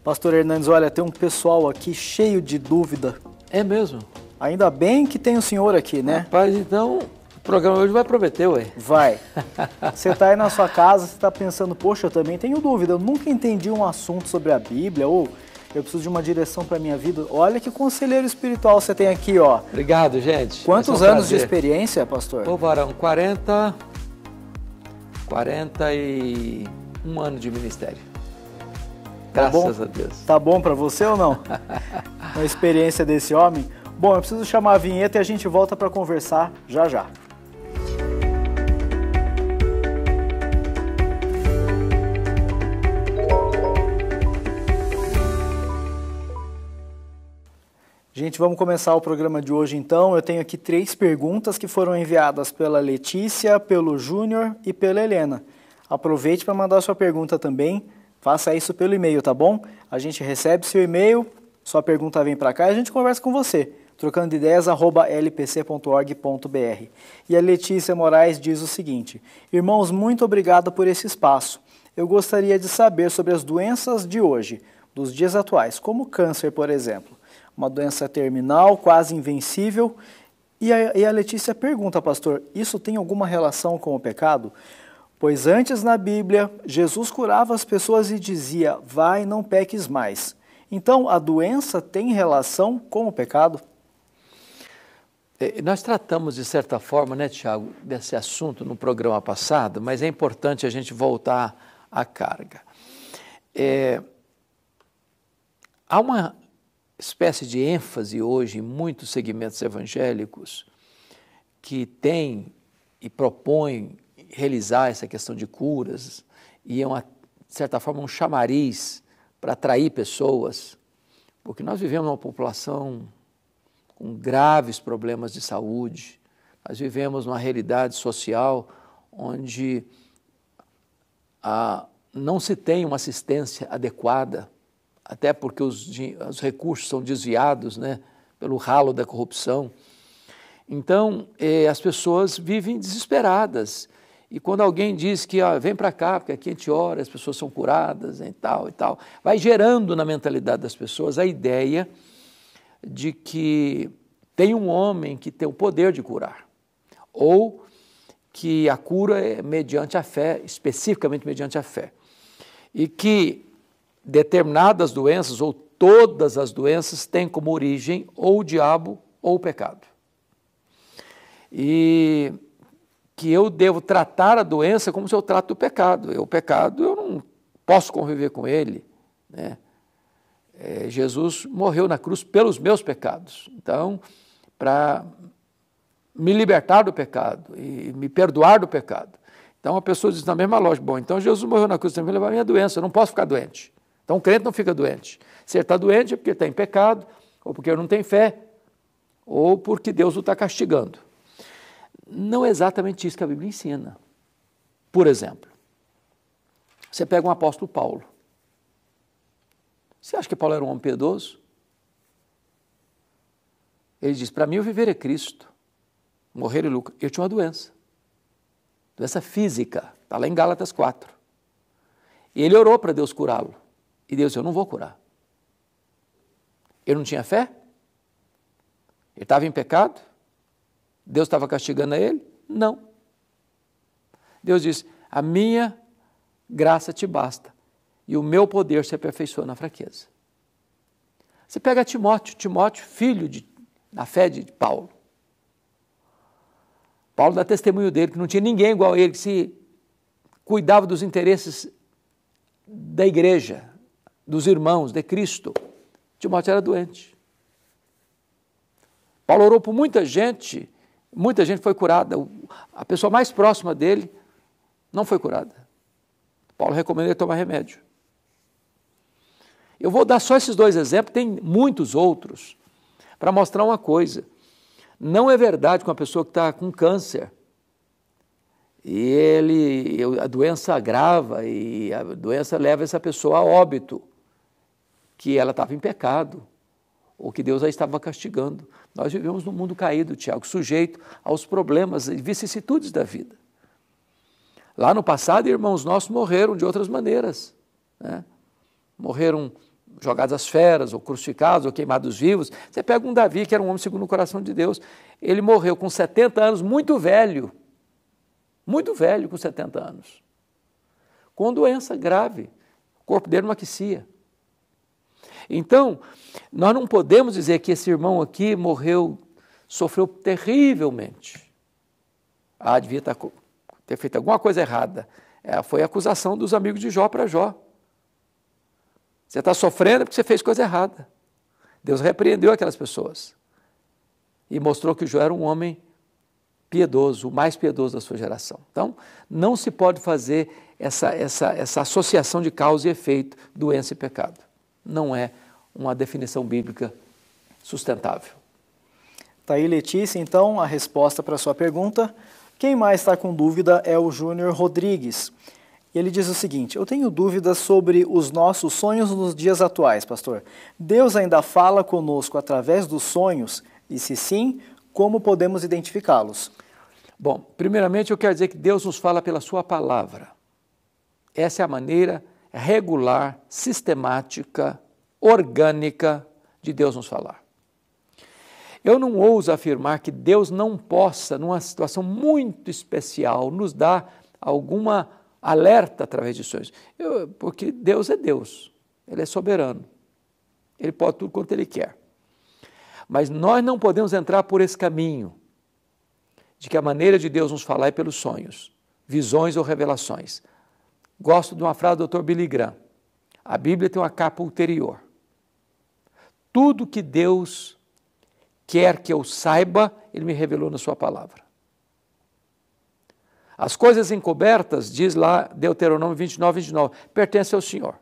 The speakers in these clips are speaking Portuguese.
Pastor Hernandes, olha, tem um pessoal aqui cheio de dúvida. É mesmo? Ainda bem que tem o senhor aqui, né? Rapaz, então o programa hoje vai prometer, ué. Vai. Você está aí na sua casa, você está pensando, poxa, eu também tenho dúvida, eu nunca entendi um assunto sobre a Bíblia, ou eu preciso de uma direção para a minha vida. Olha que conselheiro espiritual você tem aqui, ó. Obrigado, gente. Quantos anos de experiência, pastor? Ô, varão, 41 anos de ministério. Graças a Deus. Tá bom para você ou não? A experiência desse homem? Bom, eu preciso chamar a vinheta e a gente volta para conversar já já. Gente, vamos começar o programa de hoje então. Eu tenho aqui 3 perguntas que foram enviadas pela Letícia, pelo Júnior e pela Helena. Aproveite para mandar sua pergunta também. Faça isso pelo e-mail, tá bom? A gente recebe seu e-mail, sua pergunta vem para cá e a gente conversa com você. trocandideias@lpc.org.br. E a Letícia Moraes diz o seguinte: irmãos, muito obrigado por esse espaço. Eu gostaria de saber sobre as doenças de hoje, dos dias atuais, como câncer, por exemplo. Uma doença terminal, quase invencível. E a Letícia pergunta, pastor, isso tem alguma relação com o pecado? Pois antes na Bíblia, Jesus curava as pessoas e dizia, vai, não peques mais. Então, a doença tem relação com o pecado? Nós tratamos, de certa forma, né, Tiago, desse assunto no programa passado, mas é importante a gente voltar à carga. Há uma espécie de ênfase hoje em muitos segmentos evangélicos que tem e propõem realizar essa questão de curas e é, de certa forma, um chamariz para atrair pessoas, porque nós vivemos uma população com graves problemas de saúde, nós vivemos numa realidade social onde não se tem uma assistência adequada, até porque os recursos são desviados, né, pelo ralo da corrupção. Então, as pessoas vivem desesperadas. E quando alguém diz que vem para cá, porque aqui a gente ora, as pessoas são curadas e tal, vai gerando na mentalidade das pessoas a ideia de que tem um homem que tem o poder de curar, ou que a cura é mediante a fé, especificamente mediante a fé, e que determinadas doenças, ou todas as doenças, têm como origem ou o diabo ou o pecado. E que eu devo tratar a doença como se eu trato o pecado. O pecado, eu não posso conviver com ele, né? Jesus morreu na cruz pelos meus pecados. Então, para me libertar do pecado e me perdoar do pecado. Então, a pessoa diz na mesma lógica, bom, então Jesus morreu na cruz, tem que levar a minha doença, eu não posso ficar doente. Então, o crente não fica doente. Se ele está doente é porque está em pecado, ou porque ele não tem fé, ou porque Deus o está castigando. Não é exatamente isso que a Bíblia ensina. Por exemplo, você pega um apóstolo Paulo. Você acha que Paulo era um homem piedoso? Ele diz, para mim o viver é Cristo, morrer é lucro. Eu tinha uma doença física, está lá em Gálatas 4. E ele orou para Deus curá-lo. E Deus disse, eu não vou curar. Ele não tinha fé? Ele estava em pecado? Deus estava castigando a ele? Não. Deus disse, a minha graça te basta e o meu poder se aperfeiçoa na fraqueza. Você pega Timóteo, filho da fé de Paulo. Paulo dá testemunho dele, que não tinha ninguém igual a ele, que se cuidava dos interesses da igreja, dos irmãos, de Cristo. Timóteo era doente. Paulo orou por muita gente foi curada. A pessoa mais próxima dele não foi curada. Paulo recomenda ele tomar remédio. Eu vou dar só esses 2 exemplos, tem muitos outros, para mostrar uma coisa. Não é verdade que uma pessoa que está com câncer, e a doença agrava, e a doença leva essa pessoa a óbito, que ela estava em pecado, ou que Deus a estava castigando. Nós vivemos num mundo caído, Tiago, sujeito aos problemas e vicissitudes da vida. Lá no passado, irmãos nossos morreram de outras maneiras, né? Morreram jogados às feras, ou crucificados, ou queimados vivos. Você pega um Davi, que era um homem segundo o coração de Deus, ele morreu com 70 anos, muito velho com 70 anos, com doença grave, o corpo dele não aquecia. Então, nós não podemos dizer que esse irmão aqui morreu, sofreu terrivelmente. Devia ter feito alguma coisa errada. Foi a acusação dos amigos de Jó para Jó. Você está sofrendo porque você fez coisa errada. Deus repreendeu aquelas pessoas e mostrou que Jó era um homem piedoso, o mais piedoso da sua geração. Então, não se pode fazer essa associação de causa e efeito, doença e pecado. Não é uma definição bíblica sustentável. Tá aí, Letícia, então, a resposta para a sua pergunta. Quem mais está com dúvida é o Júnior Rodrigues. Ele diz o seguinte: eu tenho dúvidas sobre os nossos sonhos nos dias atuais, pastor. Deus ainda fala conosco através dos sonhos? E se sim, como podemos identificá-los? Bom, primeiramente eu quero dizer que Deus nos fala pela sua palavra. Essa é a maneira regular, sistemática, orgânica de Deus nos falar. Eu não ouso afirmar que Deus não possa, numa situação muito especial, nos dar alguma alerta através de sonhos. Porque Deus é Deus, Ele é soberano, Ele pode tudo quanto Ele quer. Mas nós não podemos entrar por esse caminho, de que a maneira de Deus nos falar é pelos sonhos, visões ou revelações. Gosto de uma frase do Dr. Billy Graham: a Bíblia tem uma capa ulterior. Tudo que Deus quer que eu saiba, Ele me revelou na sua palavra. As coisas encobertas, diz lá Deuteronômio 29, pertencem ao Senhor.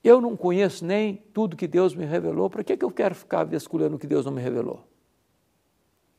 Eu não conheço nem tudo que Deus me revelou, para que eu quero ficar vasculhando o que Deus não me revelou?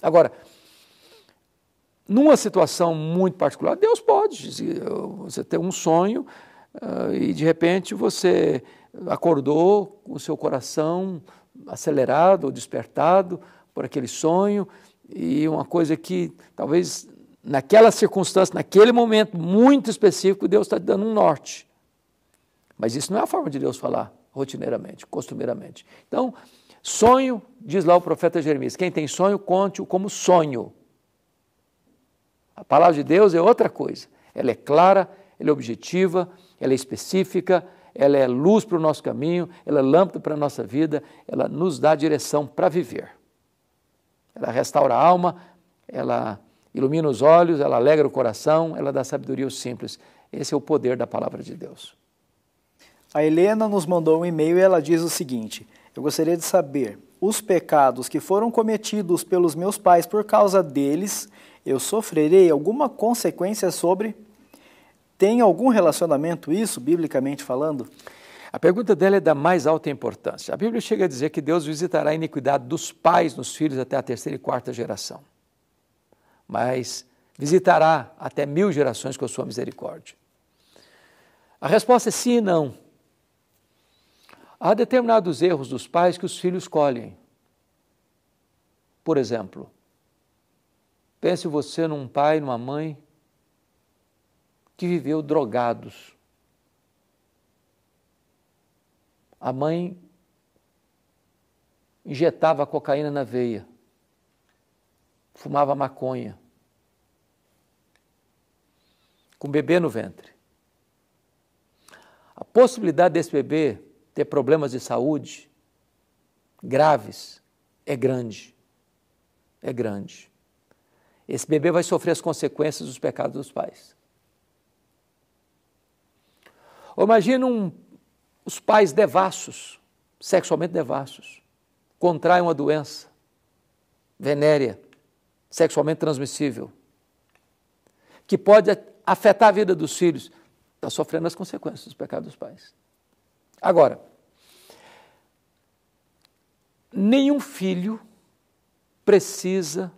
Agora, numa situação muito particular, Deus pode. Você tem um sonho e de repente você acordou com o seu coração acelerado ou despertado por aquele sonho, e uma coisa que talvez naquela circunstância, naquele momento muito específico, Deus está te dando um norte. Mas isso não é a forma de Deus falar rotineiramente, costumeiramente. Então, sonho, diz lá o profeta Jeremias: quem tem sonho, conte-o como sonho. A palavra de Deus é outra coisa. Ela é clara, ela é objetiva, ela é específica, ela é luz para o nosso caminho, ela é lâmpada para a nossa vida, ela nos dá direção para viver. Ela restaura a alma, ela ilumina os olhos, ela alegra o coração, ela dá sabedoria aos simples. Esse é o poder da palavra de Deus. A Helena nos mandou um e-mail e ela diz o seguinte: eu gostaria de saber, os pecados que foram cometidos pelos meus pais, por causa deles, eu sofrerei alguma consequência sobre? Tem algum relacionamento isso, biblicamente falando? A pergunta dela é da mais alta importância. A Bíblia chega a dizer que Deus visitará a iniquidade dos pais nos filhos até a 3ª e 4ª geração. Mas visitará até 1000 gerações com a sua misericórdia. A resposta é sim e não. Há determinados erros dos pais que os filhos colhem. Por exemplo, pense você num pai, numa mãe que viveu drogados. A mãe injetava cocaína na veia, fumava maconha, com o bebê no ventre. A possibilidade desse bebê ter problemas de saúde graves é grande. É grande. Esse bebê vai sofrer as consequências dos pecados dos pais. Ou imagina os pais devassos, sexualmente devassos, contraem uma doença venérea, sexualmente transmissível, que pode afetar a vida dos filhos, está sofrendo as consequências dos pecados dos pais. Agora, nenhum filho precisa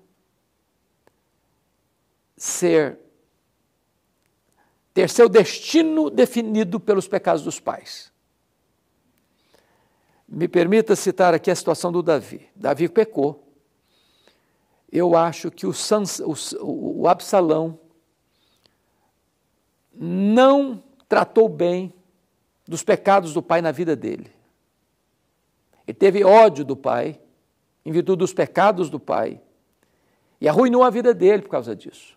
ter seu destino definido pelos pecados dos pais. Me permita citar aqui a situação do Davi. Davi pecou. Eu acho que o Absalão não tratou bem dos pecados do pai na vida dele. Ele teve ódio do pai, em virtude dos pecados do pai, e arruinou a vida dele por causa disso.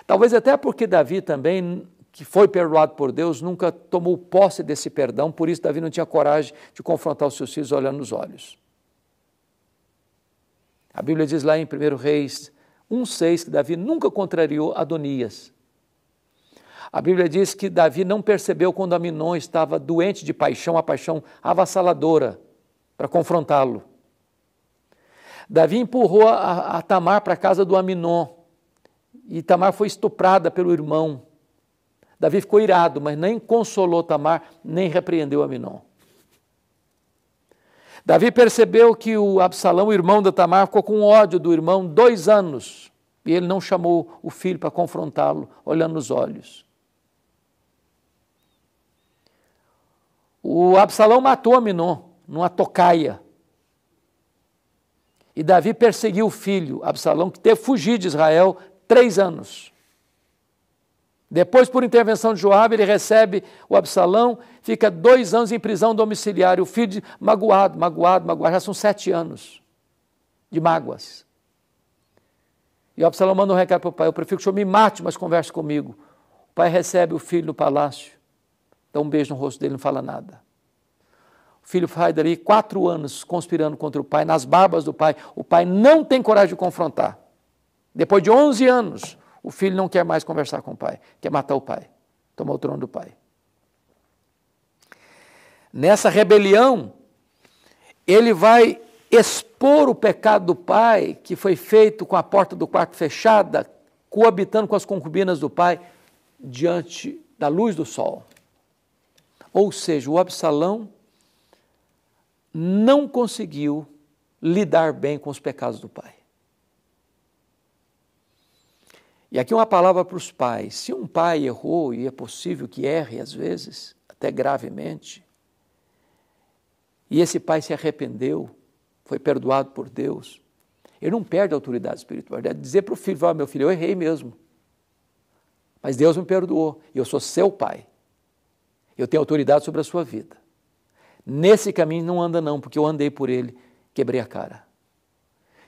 Talvez até porque Davi também, que foi perdoado por Deus, nunca tomou posse desse perdão, por isso Davi não tinha coragem de confrontar os seus filhos olhando nos olhos. A Bíblia diz lá em 1 Reis 1,6 que Davi nunca contrariou Adonias. A Bíblia diz que Davi não percebeu quando Aminon estava doente de paixão, a paixão avassaladora, para confrontá-lo. Davi empurrou a Tamar para a casa do Aminon, e Tamar foi estuprada pelo irmão. Davi ficou irado, mas nem consolou Tamar, nem repreendeu Aminon. Davi percebeu que o Absalão, o irmão da Tamar, ficou com ódio do irmão 2 anos, e ele não chamou o filho para confrontá-lo, olhando nos olhos. O Absalão matou Aminon numa tocaia. E Davi perseguiu o filho, Absalão, que teve que fugir de Israel 3 anos. Depois, por intervenção de Joabe, ele recebe o Absalão, fica 2 anos em prisão domiciliar. O filho magoado, já são 7 anos de mágoas. E o Absalão manda um recado para o pai: eu prefiro que o senhor me mate, mas converse comigo. O pai recebe o filho no palácio, dá um beijo no rosto dele, não fala nada. O filho sai dali 4 anos conspirando contra o pai, nas barbas do pai. O pai não tem coragem de confrontar. Depois de 11 anos, o filho não quer mais conversar com o pai, quer matar o pai, tomar o trono do pai. Nessa rebelião, ele vai expor o pecado do pai, que foi feito com a porta do quarto fechada, coabitando com as concubinas do pai, diante da luz do sol. Ou seja, o Absalão não conseguiu lidar bem com os pecados do pai. E aqui uma palavra para os pais: se um pai errou, e é possível que erre às vezes, até gravemente, e esse pai se arrependeu, foi perdoado por Deus, ele não perde a autoridade espiritual. Ele deve dizer para o filho: meu filho, eu errei mesmo, mas Deus me perdoou, e eu sou seu pai, eu tenho autoridade sobre a sua vida. Nesse caminho não anda não, porque eu andei por ele, quebrei a cara.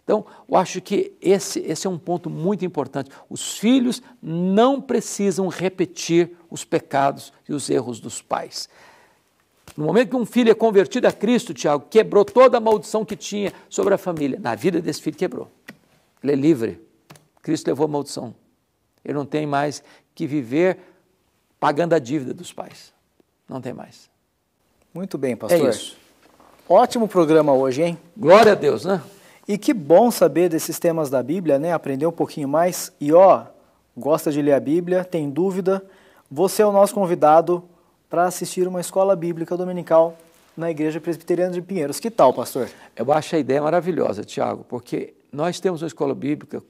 Então, eu acho que esse é um ponto muito importante. Os filhos não precisam repetir os pecados e os erros dos pais. No momento que um filho é convertido a Cristo, Tiago, quebrou toda a maldição que tinha sobre a família. Na vida desse filho quebrou. Ele é livre. Cristo levou a maldição. Ele não tem mais que viver pagando a dívida dos pais. Não tem mais. Muito bem, pastor. É isso. Ótimo programa hoje, hein? Glória a Deus, né? E que bom saber desses temas da Bíblia, né? Aprender um pouquinho mais. E gosta de ler a Bíblia, tem dúvida? Você é o nosso convidado para assistir uma escola bíblica dominical na Igreja Presbiteriana de Pinheiros. Que tal, pastor? Eu acho a ideia maravilhosa, Tiago, porque nós temos uma escola bíblica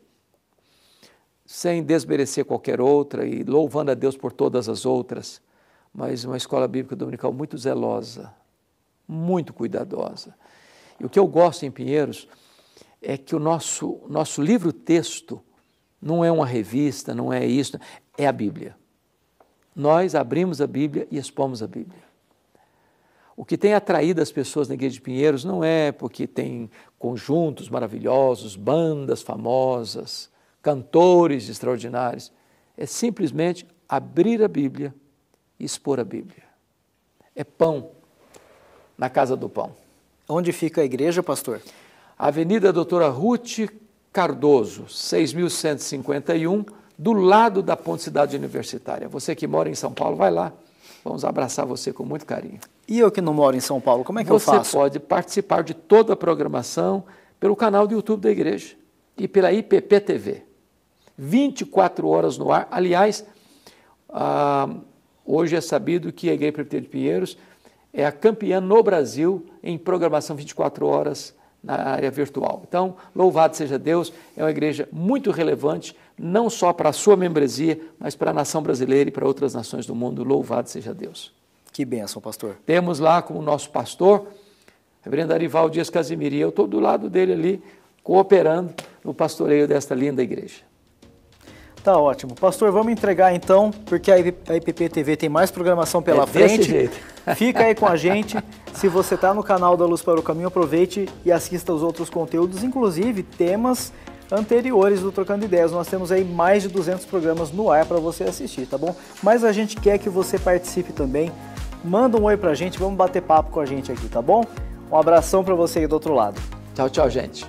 sem desmerecer qualquer outra e louvando a Deus por todas as outras, mas uma escola bíblica dominical muito zelosa, muito cuidadosa. E o que eu gosto em Pinheiros é que o nosso livro-texto não é uma revista, não é isso, é a Bíblia. Nós abrimos a Bíblia e expomos a Bíblia. O que tem atraído as pessoas na Igreja de Pinheiros não é porque tem conjuntos maravilhosos, bandas famosas, cantores extraordinários, é simplesmente abrir a Bíblia e expor a Bíblia. É pão na casa do pão. Onde fica a igreja, pastor? Avenida Doutora Ruth Cardoso, 6.151, do lado da Ponte Cidade Universitária. Você que mora em São Paulo, vai lá. Vamos abraçar você com muito carinho. E eu que não moro em São Paulo, como é que eu faço? Você pode participar de toda a programação pelo canal do YouTube da igreja e pela IPP TV. 24 horas no ar. Aliás, hoje é sabido que a Igreja Presbiteriana de Pinheiros é a campeã no Brasil em programação 24 horas na área virtual. Então, louvado seja Deus, é uma igreja muito relevante, não só para a sua membresia, mas para a nação brasileira e para outras nações do mundo. Louvado seja Deus. Que bênção, pastor. Temos lá como nosso pastor, reverendo Arival Dias Casimiro, e eu estou do lado dele ali, cooperando no pastoreio desta linda igreja. Tá ótimo. Pastor, vamos entregar então, porque a IPP TV tem mais programação pela frente. Desse jeito. Fica aí com a gente. Se você está no canal da Luz para o Caminho, aproveite e assista os outros conteúdos, inclusive temas anteriores do Trocando Ideias. Nós temos aí mais de 200 programas no ar para você assistir, tá bom? Mas a gente quer que você participe também. Manda um oi pra gente, vamos bater papo com a gente aqui, tá bom? Um abração para você aí do outro lado. Tchau, tchau, gente.